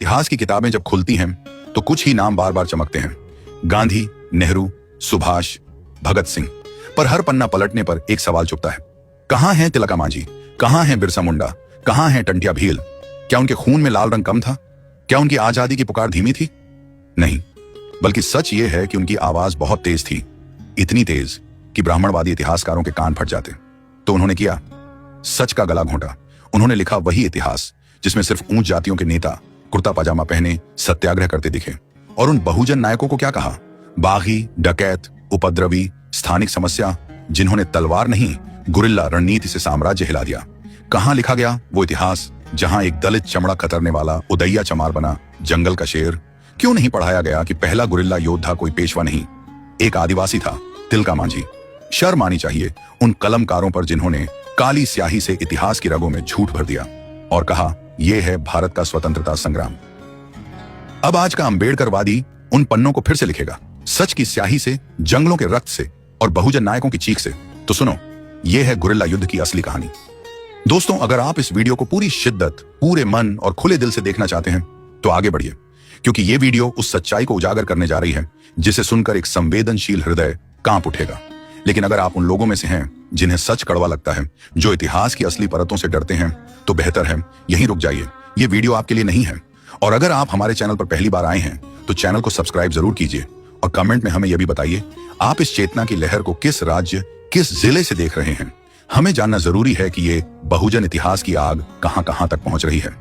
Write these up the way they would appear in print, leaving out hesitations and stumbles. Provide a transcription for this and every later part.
इतिहास की किताबें जब खुलती हैं तो कुछ ही नाम बार बार चमकते हैं। गांधी, नेहरू, सुभाष, भगत सिंह। पर हर पन्ना पलटने पर एक सवाल चुभता है। कहां है तिलका मांझी? कहां है बिरसा मुंडा? कहां है टंटिया भील? क्या उनके खून में लाल रंग कम था? क्या उनकी आजादी की पुकार धीमी थी? नहीं, बल्कि सच यह है कि उनकी आवाज बहुत तेज थी, इतनी तेज कि ब्राह्मणवादी इतिहासकारों के कान फट जाते। तो उन्होंने किया, सच का गला घोंटा। उन्होंने लिखा वही इतिहास जिसमें सिर्फ ऊंच जातियों के नेता कुर्ता पजामा पहने सत्याग्रह करते दिखे। और उन बहुजन नायकों को क्या कहा? बागी, डकैत, उपद्रवी, स्थानिक समस्या, जिन्होंने तलवार नहीं गुरिल्ला रणनीति से साम्राज्य हिला दिया। कहां लिखा गया वो इतिहास जहां एक दलित चमड़ा कतरने वाला उदैया चमार बना जंगल का शेर? क्यों नहीं पढ़ाया गया कि पहला गुरिल्ला योद्धा कोई पेशवा नहीं, एक आदिवासी था, तिलका मांझी? शर्म आनी चाहिए उन कलमकारों पर जिन्होंने काली स्याही से इतिहास की रगों में झूठ भर दिया और कहा यह है भारत का स्वतंत्रता संग्राम। अब आज का अंबेडकरवादी उन पन्नों को फिर से लिखेगा, सच की स्याही से, जंगलों के रक्त से और बहुजन नायकों की चीख से। तो सुनो, यह है गुरिल्ला युद्ध की असली कहानी। दोस्तों, अगर आप इस वीडियो को पूरी शिद्दत, पूरे मन और खुले दिल से देखना चाहते हैं तो आगे बढ़िए, क्योंकि यह वीडियो उस सच्चाई को उजागर करने जा रही है जिसे सुनकर एक संवेदनशील हृदय कांप उठेगा। लेकिन अगर आप उन लोगों में से हैं जिन्हें सच कड़वा लगता है, जो इतिहास की असली परतों से डरते हैं, तो बेहतर है यहीं रुक जाइए। यह वीडियो आपके लिए नहीं है। और अगर आप हमारे चैनल पर पहली बार आए हैं तो चैनल को सब्सक्राइब जरूर कीजिए और कमेंट में हमें यह भी बताइए आप इस चेतना की लहर को किस राज्य, किस जिले से देख रहे हैं। हमें जानना जरूरी है कि ये बहुजन इतिहास की आग कहां कहां तक पहुंच रही है।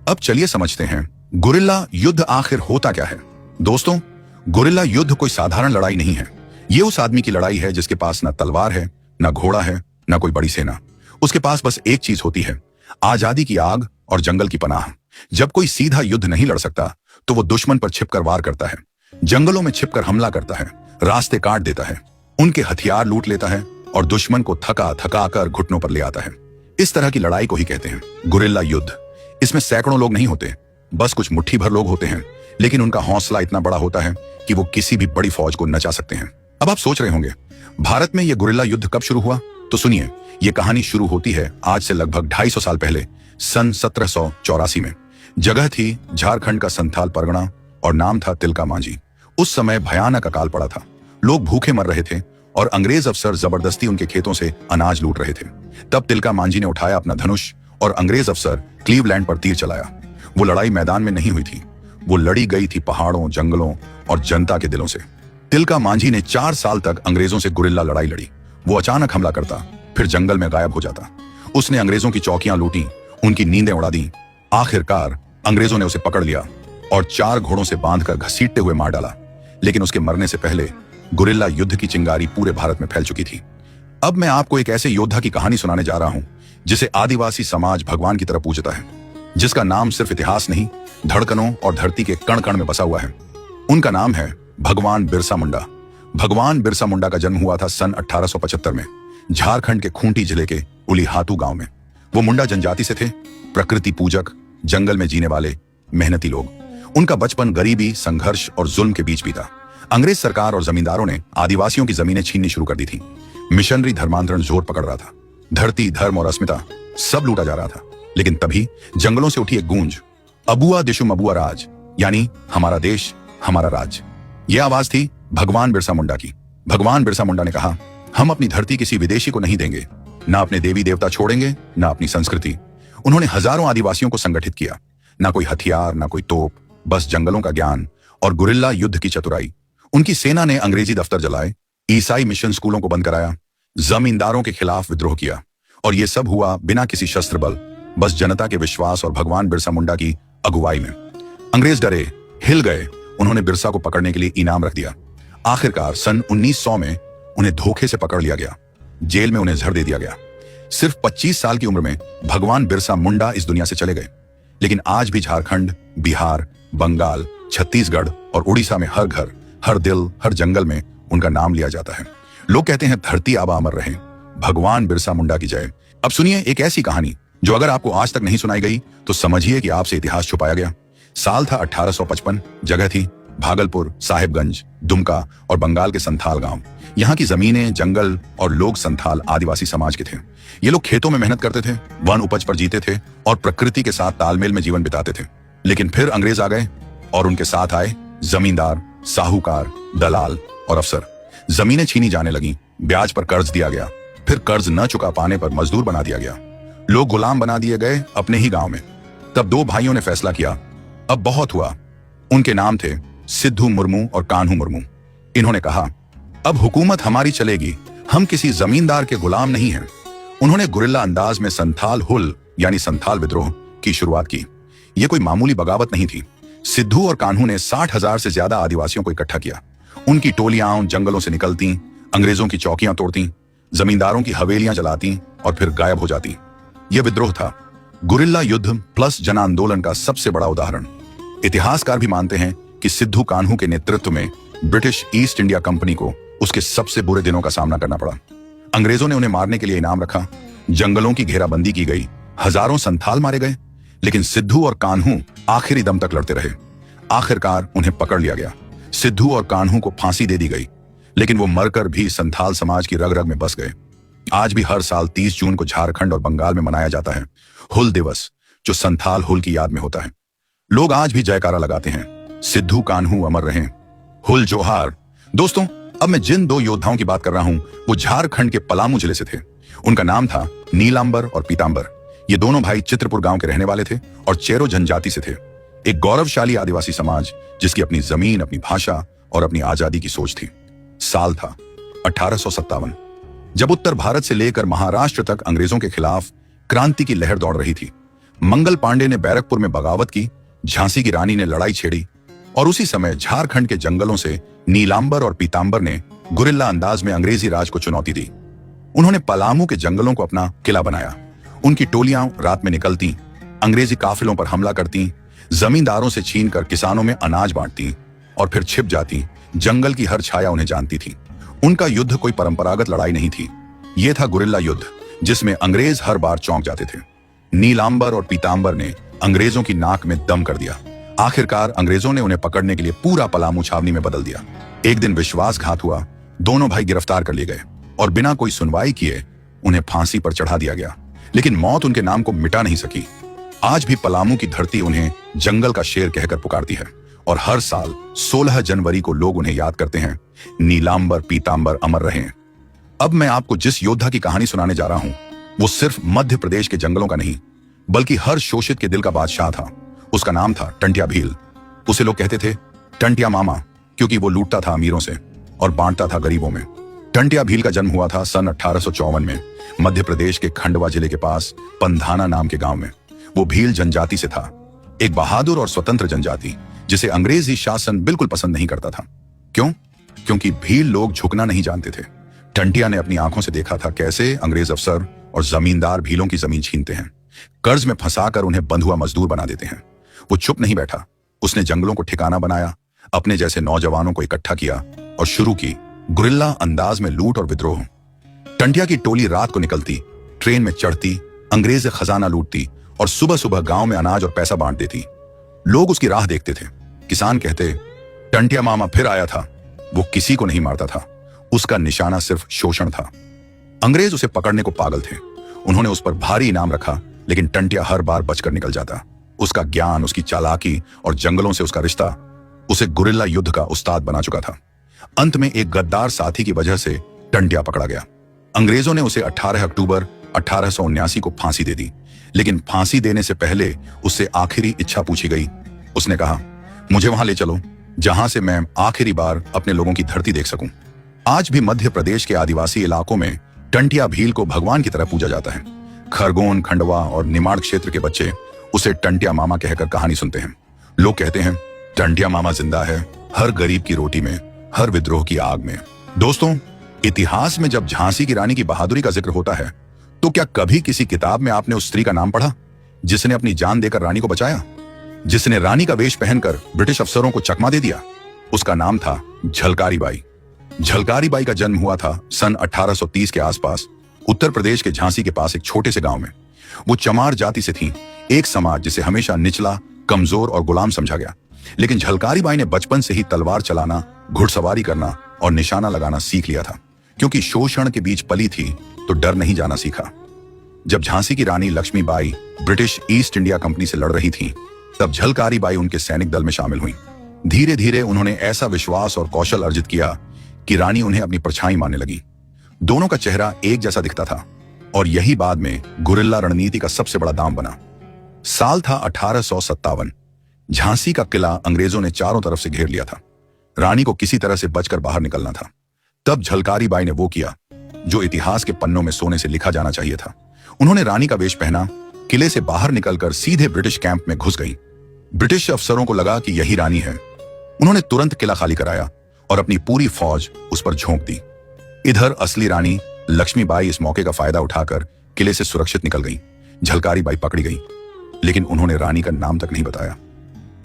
अब चलिए समझते हैं गुरिल्ला युद्ध आखिर होता क्या है। दोस्तों, गुरिल्ला युद्ध कोई साधारण लड़ाई नहीं है। ये उस आदमी की लड़ाई है जिसके पास ना तलवार है, ना घोड़ा है, ना कोई बड़ी सेना। उसके पास बस एक चीज होती है, आजादी की आग और जंगल की पनाह। जब कोई सीधा युद्ध नहीं लड़ सकता तो वो दुश्मन पर छिपकर वार करता है, जंगलों में छिपकर हमला करता है, रास्ते काट देता है, उनके हथियार लूट लेता है और दुश्मन को थका थका कर घुटनों पर ले आता है। इस तरह की लड़ाई को ही कहते हैं गुरिल्ला युद्ध। इसमें सैकड़ों लोग नहीं होते, बस कुछ मुट्ठी भर लोग होते हैं, लेकिन उनका हौसला इतना बड़ा होता है कि वो किसी भी बड़ी फौज को नचा सकते हैं। अब आप सोच रहे होंगे, भारत में यह गुरिल्ला युद्ध कब शुरू हुआ? तो सुनिए, यह कहानी शुरू होती है आज से लगभग 250 साल पहले, सन 1784 में। जगह थी झारखंड का संथाल परगना और नाम था तिलका मांझी। उस समय भयानक अकाल पड़ा था, लोग भूखे मर रहे थे और अंग्रेज अफसर जबरदस्ती उनके खेतों से अनाज लूट रहे थे। तब तिलका मांझी ने उठाया अपना धनुष और अंग्रेज अफसर क्लीवलैंड पर तीर चलाया। वो लड़ाई मैदान में नहीं हुई थी, वो लड़ी गई थी पहाड़ों, जंगलों और जनता के दिलों से। तिलका मांझी ने 4 साल तक अंग्रेजों से गुरिल्ला लड़ाई लड़ी। वो अचानक हमला करता, फिर जंगल में गायब हो जाता। उसने अंग्रेजों की चौकियां लूटी, उनकी नींदें उड़ा दी। आखिरकार अंग्रेजों ने उसे पकड़ लिया और 4 घोड़ों से बांधकर घसीटते हुए मार डाला। लेकिन उसके मरने से पहले गुरिल्ला युद्ध की चिंगारी पूरे भारत में फैल चुकी थी। अब मैं आपको एक ऐसे योद्धा की कहानी सुनाने जा रहा हूं जिसे आदिवासी समाज भगवान की तरह पूजता है, जिसका नाम सिर्फ इतिहास नहीं, धड़कनों और धरती के कण कण में बसा हुआ है। उनका नाम है भगवान बिरसा मुंडा। भगवान बिरसा मुंडा का जन्म हुआ था सन 1875 में झारखंड के खूंटी जिले के उलीहातू गांव में। वो मुंडा जनजाति से थे, प्रकृति पूजक, जंगल में जीने वाले मेहनती लोग। उनका बचपन गरीबी, संघर्ष और जुल्म के बीच बीता। अंग्रेज सरकार और जमींदारों ने आदिवासियों की जमीनें छीननी शुरू कर दी थी। मिशनरी धर्मांतरण जोर पकड़ रहा था। धरती, धर्म और अस्मिता सब लूटा जा रहा था। लेकिन तभी जंगलों से उठी एक गूंज, अबुआ दिशुम अबुआ राज, यानी हमारा देश, हमारा राज। यह आवाज थी भगवान बिरसा मुंडा की। भगवान बिरसा मुंडा ने कहा, हम अपनी धरती किसी विदेशी को नहीं देंगे, ना अपने देवी देवता छोड़ेंगे, ना अपनी संस्कृति। उन्होंने हजारों आदिवासियों को संगठित किया। ना कोई हथियार, ना कोई तोप, बस जंगलों का ज्ञान और गुरिल्ला युद्ध की चतुराई। उनकी सेना ने अंग्रेजी दफ्तर जलाए, ईसाई मिशन स्कूलों को बंद कराया, जमींदारों के खिलाफ विद्रोह किया। और यह सब हुआ बिना किसी शस्त्र बल, बस जनता के विश्वास और भगवान बिरसा मुंडा की अगुवाई में। अंग्रेज डरे, हिल गए। उन्होंने बिरसा को पकड़ने के लिए इनाम रख दिया। आखिरकार सन 1900 में उन्हें धोखे से पकड़ लिया गया, जेल में उन्हें जहर दे दिया गया। सिर्फ 25 साल की उम्र में भगवान बिरसा मुंडा इस दुनिया से चले गए। लेकिन आज भी झारखंड, बिहार, बंगाल, छत्तीसगढ़ और उड़ीसा में हर घर, हर दिल, हर जंगल में उनका नाम लिया जाता है। लोग कहते हैं धरती आबा अमर रहे, भगवान बिरसा मुंडा की जय। अब सुनिए एक ऐसी कहानी जो अगर आपको आज तक नहीं सुनाई गई तो समझिए कि आपसे इतिहास छुपाया गया। साल था 1855, जगह थी भागलपुर, साहिबगंज, दुमका और बंगाल के संथाल गांव। यहाँ की जमीनें, जंगल और लोग संथाल आदिवासी समाज के थे। ये लोग खेतों में मेहनत करते थे, वन उपज पर जीते थे और प्रकृति के साथ तालमेल में जीवन बिताते थे। लेकिन फिर अंग्रेज आ गए और उनके साथ आए जमींदार, साहूकार, दलाल और अफसर। जमीनें छीनी जाने लगी, ब्याज पर कर्ज दिया गया, फिर कर्ज न चुका पाने पर मजदूर बना दिया गया, लोग गुलाम बना दिए गए अपने ही गांव में। तब दो भाइयों ने फैसला किया, अब बहुत हुआ। उनके नाम थे सिद्धू मुर्मू और कान्हू मुर्मू। इन्होंने कहा, अब हुकूमत हमारी चलेगी, हम किसी जमींदार के गुलाम नहीं हैं। उन्होंने गुरिल्ला अंदाज में संथाल हुल यानी संथाल विद्रोह की शुरुआत की। यह कोई मामूली बगावत नहीं थी। सिद्धू और कान्हू ने 60,000 से ज्यादा आदिवासियों को इकट्ठा किया। उनकी टोलियां जंगलों से निकलती, अंग्रेजों की चौकियां तोड़ती, जमींदारों की हवेलियां जलाती और फिर गायब हो जाती। यह विद्रोह था गुरिल्ला युद्ध प्लस जन आंदोलन का सबसे बड़ा उदाहरण। इतिहासकार भी मानते हैं कि सिद्धू कान्हू के नेतृत्व में ब्रिटिश ईस्ट इंडिया कंपनी को उसके सबसे बुरे दिनों का सामना करना पड़ा। अंग्रेजों ने उन्हें मारने के लिए इनाम रखा, जंगलों की घेराबंदी की गई, हजारों संथाल मारे गए, लेकिन सिद्धू और कान्हू आखिरी दम तक लड़ते रहे। आखिरकार उन्हें पकड़ लिया गया। सिद्धू और कान्हू को फांसी दे दी गई, लेकिन वो मरकर भी संथाल समाज की रग रग में बस गए। आज भी हर साल 30 जून को झारखंड और बंगाल में मनाया जाता है हुल दिवस, जो संथाल हुल की याद में होता है। लोग आज भी जयकारा लगाते हैं, सिद्धू कान्हू अमर रहें, हुल जोहार। दोस्तों, अब मैं जिन दो योद्धाओं की बात कर रहा हूं वो झारखंड के पलामू जिले से थे। उनका नाम था नीलांबर और पीतांबर। ये दोनों भाई चित्रपुर गांव के रहने वाले थे और चेरो जनजाति से थे। एक गौरवशाली आदिवासी समाज जिसकी अपनी जमीन, अपनी भाषा और अपनी आजादी की सोच थी। साल था 1857, जब उत्तर भारत से लेकर महाराष्ट्र तक अंग्रेजों के खिलाफ क्रांति की लहर दौड़ रही थी। मंगल पांडे ने बैरकपुर में बगावत की, झांसी की रानी ने लड़ाई छेड़ी और उसी समय झारखंड के जंगलों से नीलांबर और पीतांबर ने गुरिल्ला अंदाज में अंग्रेजी राज को चुनौती दी। उन्होंने पलामू के जंगलों को अपना किला बनाया। उनकी टोलियां रात में निकलती, अंग्रेजी काफिलों पर हमला करती, जमींदारों से छीनकर किसानों में अनाज बांटती और फिर छिप जाती। जंगल की हर छाया उन्हें जानती थी। उनका युद्ध कोई परंपरागत लड़ाई नहीं थी, यह था गुरिल्ला युद्ध, जिसमें अंग्रेज हर बार चौंक जाते थे। नीलांबर और पीतांबर ने अंग्रेजों की नाक में दम कर दिया। आखिरकार अंग्रेजों ने उन्हें पकड़ने के लिए पूरा पलामू छावनी में बदल दिया। एक दिन विश्वासघात हुआ, दोनों भाई गिरफ्तार कर लिए गए और बिना कोई सुनवाई किए उन्हें फांसी पर चढ़ा दिया गया। लेकिन मौत उनके नाम को मिटा नहीं सकी। आज भी पलामू की धरती उन्हें जंगल का शेर कहकर पुकारती है और हर साल 16 जनवरी को लोग उन्हें याद करते हैं। नीलांबर पीतांबर अमर रहें। अब मैं आपको जिस योद्धा की कहानी सुनाने जा रहा हूं वो सिर्फ मध्य प्रदेश के जंगलों का नहीं, बल्कि हर शोषित के दिल का बादशाह था। उसका नाम था टंट्या भील। उसे लोग कहते थे टंट्या मामा, क्योंकि वो लूटता था अमीरों से और बांटता था गरीबों में। टंट्या भील का जन्म हुआ था सन 1854 में मध्य प्रदेश के खंडवा जिले के पास पंधाना नाम के गांव में। वो भील जनजाति से था, एक बहादुर और स्वतंत्र जनजाति जिसे अंग्रेजी शासन बिल्कुल पसंद नहीं करता था। क्यों? क्योंकि भील लोग झुकना नहीं जानते थे। टंट्या ने अपनी आंखों से देखा था कैसे अंग्रेज अफसर और जमींदार भीलों की जमीन छीनते हैं, कर्ज में फंसाकर उन्हें बंधुआ मजदूर बना देते हैं। वो चुप नहीं बैठा, उसने जंगलों को ठिकाना बनाया, अपने जैसे नौजवानों को इकट्ठा किया और शुरू की गुरिल्ला अंदाज में लूट और विद्रोह। टंट्या की टोली रात को निकलती, ट्रेन में चढ़ती, अंग्रेज खजाना लूटती और सुबह सुबह गांव में अनाज और पैसा बांट देती। लोग उसकी राह देखते थे। किसान कहते टंट्या मामा फिर आया था। वो किसी को नहीं मारता था, उसका निशाना सिर्फ शोषण था। अंग्रेज उसे पकड़ने को पागल थे। उन्होंने उस पर भारी इनाम रखा, लेकिन टंट्या हर बार बचकर निकल जाता। उसका ज्ञान, उसकी चालाकी और जंगलों से उसका रिश्ता उसे गुरिल्ला युद्ध का उस्ताद बना चुका था। अंत में एक गद्दार साथी की वजह से टंट्या पकड़ा गया। अंग्रेजों ने उसे 18 अक्टूबर 1879 को फांसी दे दी, लेकिन फांसी देने से पहले उससे आखिरी इच्छा पूछी गई। उसने कहा, मुझे वहां ले चलो जहां से मैं आखिरी बार अपने लोगों की धरती देख सकूं। आज भी मध्य प्रदेश के आदिवासी इलाकों में टंट्या भील को भगवान की तरह पूजा जाता है। खरगोन, खंडवा और निमाड़ क्षेत्र के बच्चे उसे टंट्या मामा कहकर कहानी सुनते हैं। लोग कहते हैं टंट्या मामा जिंदा है, हर गरीब की रोटी में, हर विद्रोह की आग में। दोस्तों, इतिहास में जब झांसी की रानी की बहादुरी का जिक्र होता है तो क्या कभी किसी किताब में आपने उस स्त्री का नाम पढ़ा जिसने अपनी जान देकर रानी को बचाया, जिसने रानी का वेश पहनकर ब्रिटिश अफसरों को चकमा दे दिया? उसका नाम था झलकारी बाई। झलकारी बाई का जन्म हुआ था सन 1830 के आसपास उत्तर प्रदेश के झांसी के पास एक छोटे से गांव में। वो चमार जाति से थी, एक समाज जिसे हमेशा निचला, कमजोर और गुलाम समझा गया। लेकिन झलकारी बाई ने बचपन से ही तलवार चलाना, घुड़सवारी करना और निशाना लगाना सीख लिया था। क्योंकि शोषण के बीच पली थी तो डर नहीं जाना सीखा। जब झांसी की Rani Lakshmibai British East India Company से लड़ रही थी तब झलकारी बाई उनके सैनिक दल में शामिल हुई। धीरे धीरे उन्होंने ऐसा विश्वास और कौशल अर्जित किया कि रानी उन्हें अपनी परछाई मानने लगी। दोनों का चेहरा एक जैसा दिखता था और यही बाद में गुरिल्ला रणनीति का सबसे बड़ा दांव बना। साल था 1857। झांसी का किला अंग्रेजों ने चारों तरफ से घेर लिया था। रानी को किसी तरह से बचकर बाहर निकलना था। तब झलकारी बाई ने वो किया जो इतिहास के पन्नों में सोने से लिखा जाना चाहिए था। उन्होंने रानी का वेश पहना, किले से बाहर निकलकर सीधे ब्रिटिश कैंप में घुस गई। ब्रिटिश अफसरों को लगा कि यही रानी है। उन्होंने तुरंत किला खाली कराया और अपनी पूरी फौज उस पर झोंक दी। इधर असली रानी लक्ष्मीबाई इस मौके का फायदा उठाकर किले से सुरक्षित निकल गई। झलकारी बाई पकड़ी गई, लेकिन उन्होंने रानी का नाम तक नहीं बताया।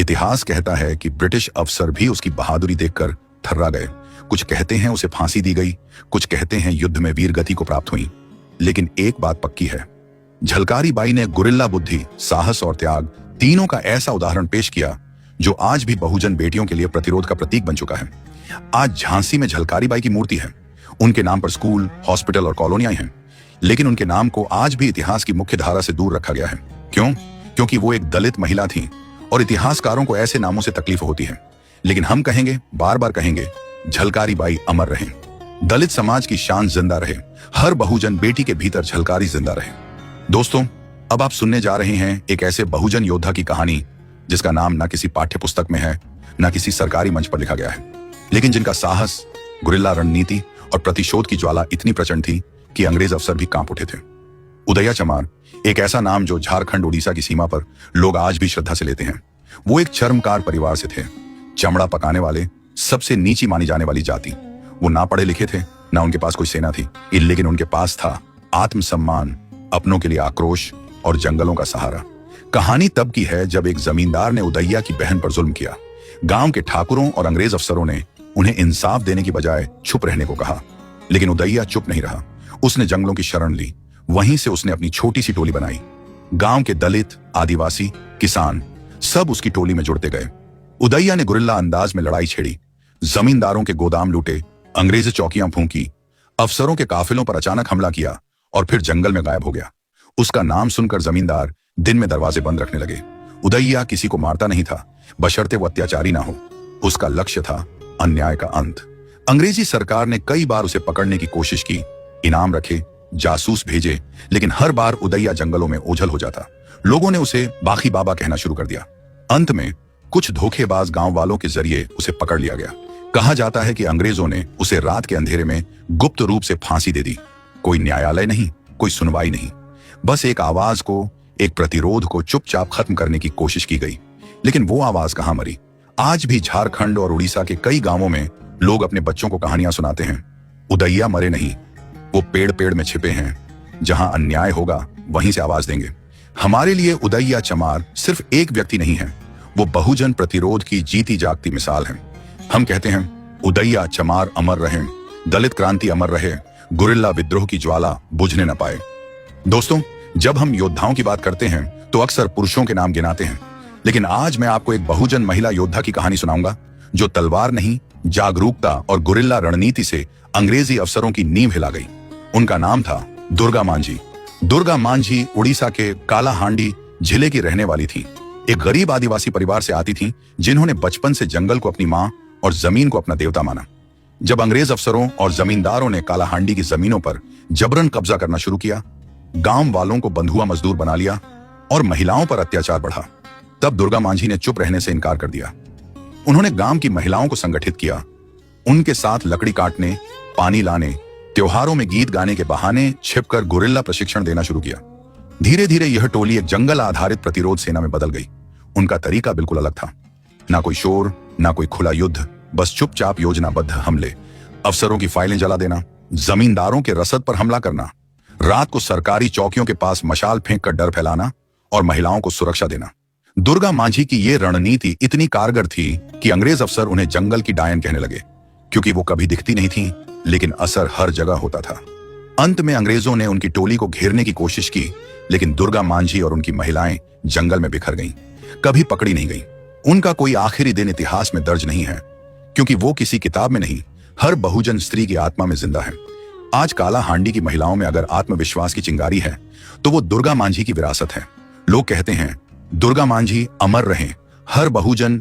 इतिहास कहता है कि ब्रिटिश अफसर भी उसकी बहादुरी देखकर थर्रा गए। कुछ कहते हैं उसे फांसी दी गई, कुछ कहते हैं युद्ध में वीर गति को प्राप्त हुई। लेकिन एक बात पक्की है, झलकारी बाई ने गुरिल्ला बुद्धि, साहस और त्याग तीनों का ऐसा उदाहरण पेश किया जो आज भी बहुजन बेटियों के लिए प्रतिरोध का प्रतीक बन चुका है। आज झांसी में झलकारी बाई की मूर्ति है। उनके नाम पर स्कूल, हॉस्पिटल और कॉलोनियां हैं, लेकिन उनके नाम को आज भी इतिहास की मुख्य धारा से दूर रखा गया है। क्यों? क्योंकि वो एक दलित महिला थी और इतिहासकारों को ऐसे नामों से तकलीफ होती है। लेकिन हम कहेंगे, बार बार कहेंगे, झलकारी बाई अमर रहे। दलित समाज की शान जिंदा रहे। हर बहुजन बेटी के भीतर झलकारी जिंदा रहे। दोस्तों, अब आप सुनने जा रहे हैं एक ऐसे बहुजन योद्धा की कहानी जिसका नाम ना किसी पाठ्य पुस्तक में है, ना किसी सरकारी मंच पर लिखा गया है, लेकिन जिनका साहस, गुरिल्ला रणनीति और प्रतिशोध की ज्वाला इतनी प्रचंड थी कि अंग्रेज अफसर भी कांप उठे थे। उदया चमार, एक ऐसा नाम जो झारखंड उड़ीसा की सीमा पर लोग आज भी श्रद्धा से लेते हैं। वो एक चर्मकार परिवार से थे। चमड़ा पकाने वाले, सबसे नीची मानी जाने वाली जाति। वो ना पढ़े लिखे थे, ना उनके पास कोई सेना थी, लेकिन उनके पास था आत्मसम्मान, अपनों के लिए आक्रोश और जंगलों का सहारा। कहानी तब की है जब एक जमींदार ने उदैया की बहन पर जुल्म किया। गांव के ठाकुरों और अंग्रेज अफसरों ने उन्हें इंसाफ देने की बजाय चुप रहने को कहा, लेकिन उदैया चुप नहीं रहा। उसने जंगलों की शरण ली। वहीं से उसने अपनी छोटी सी टोली बनाई। गांव के दलित, आदिवासी, किसान सब उसकी टोली में जुड़ते गए। उदैया ने गुरिल्ला अंदाज में लड़ाई छेड़ी, जमींदारों के गोदाम लूटे, अंग्रेजी चौकियां फूंकी, अफसरों के काफिलों पर अचानक हमला किया और फिर जंगल में गायब हो गया। उसका नाम सुनकर जमींदार दिन में दरवाजे बंद रखने लगे। उदैया किसी को मारता नहीं था, बशर्ते वो अत्याचारी ना हो। उसका लक्ष्य था अन्याय का अंत। अंग्रेजी सरकार ने कई बार उसे पकड़ने की कोशिश की, इनाम रखे, जासूस भेजे, लेकिन हर बार उदैया जंगलों में ओझल हो जाता। लोगों ने उसे बाकी बाबा कहना शुरू कर दिया। अंत में कुछ धोखेबाज गांव वालों के जरिए उसे पकड़ लिया गया। कहा जाता है कि अंग्रेजों ने उसे रात के अंधेरे में गुप्त रूप से फांसी दे दी। कोई न्यायालय नहीं, कोई सुनवाई नहीं, बस एक आवाज को, एक प्रतिरोध को चुपचाप खत्म करने की कोशिश की गई। लेकिन वो आवाज कहां मरी? आज भी झारखंड और उड़ीसा के कई गांवों में लोग अपने बच्चों को कहानियां सुनाते हैं। उदैया मरे नहीं, वो पेड़ पेड़ में छिपे हैं। जहां अन्याय होगा वहीं से आवाज देंगे। हमारे लिए उदैया चमार सिर्फ एक व्यक्ति नहीं है, वो बहुजन प्रतिरोध की जीती जागती मिसाल है। हम कहते हैं, उदैया चमार अमर रहे, दलित क्रांति अमर रहे, गुरिल्ला विद्रोह की ज्वाला बुझने न पाए। दोस्तों, जब हम योद्धाओं की बात करते हैं तो अक्सर पुरुषों के नाम गिनाते हैं, लेकिन आज मैं आपको एक बहुजन महिला योद्धा की कहानी सुनाऊंगा जो तलवार नहीं, जागरूकता और गुरिल्ला रणनीति से अंग्रेजी अफसरों की नींव हिला गई। उनका नाम था दुर्गा मांझी। दुर्गा मांझी उड़ीसा के कालाहांडी जिले की रहने वाली थी। एक गरीब आदिवासी परिवार से आती थी जिन्होंने बचपन से जंगल को अपनी मां और जमीन को अपना देवता माना। जब अंग्रेज अफसरों और जमींदारों ने कालाहांडी की जमीनों पर जबरन कब्जा करना शुरू किया, गांव वालों को बंधुआ मजदूर बना लिया और महिलाओं पर अत्याचार बढ़ा, तब दुर्गा मांझी ने चुप रहने से इनकार कर दिया। उन्होंने गांव की महिलाओं को संगठित किया, उनके साथ लकड़ी काटने, पानी लाने, त्योहारों में गीत गाने के बहाने छिपकर गुरिल्ला प्रशिक्षण देना शुरू किया। धीरे धीरे यह टोली एक जंगल आधारित प्रतिरोध सेना में बदल गई। उनका तरीका बिल्कुल अलग था। ना कोई शोर, ना कोई खुला युद्ध, बस चुपचाप योजनाबद्ध हमले। अफसरों की फाइलें जला देना, जमींदारों के रसद पर हमला करना, रात को सरकारी चौकियों के पास मशाल फेंक कर डर फैलाना और महिलाओं को सुरक्षा देना। दुर्गा मांझी की यह रणनीति इतनी कारगर थी कि अंग्रेज अफसर उन्हें जंगल की डायन कहने लगे, क्योंकि वो कभी दिखती नहीं थी, लेकिन असर हर जगह होता था। अंत में अंग्रेजों ने उनकी टोली को घेरने की कोशिश की, लेकिन दुर्गा मांझी और उनकी महिलाएं जंगल में बिखर गईं, कभी पकड़ी नहीं गईं। उनका कोई आखिरी दिन इतिहास में दर्ज नहीं है, क्योंकि वो किसी किताब में नहीं, हर बहुजन स्त्री की आत्मा में जिंदा है। आज कालाहांडी की महिलाओं में अगर आत्मविश्वास की चिंगारी है तो वो दुर्गा मांझी की विरासत है। लोग कहते हैं, दुर्गा मांझी अमर रहें, हर बहुजन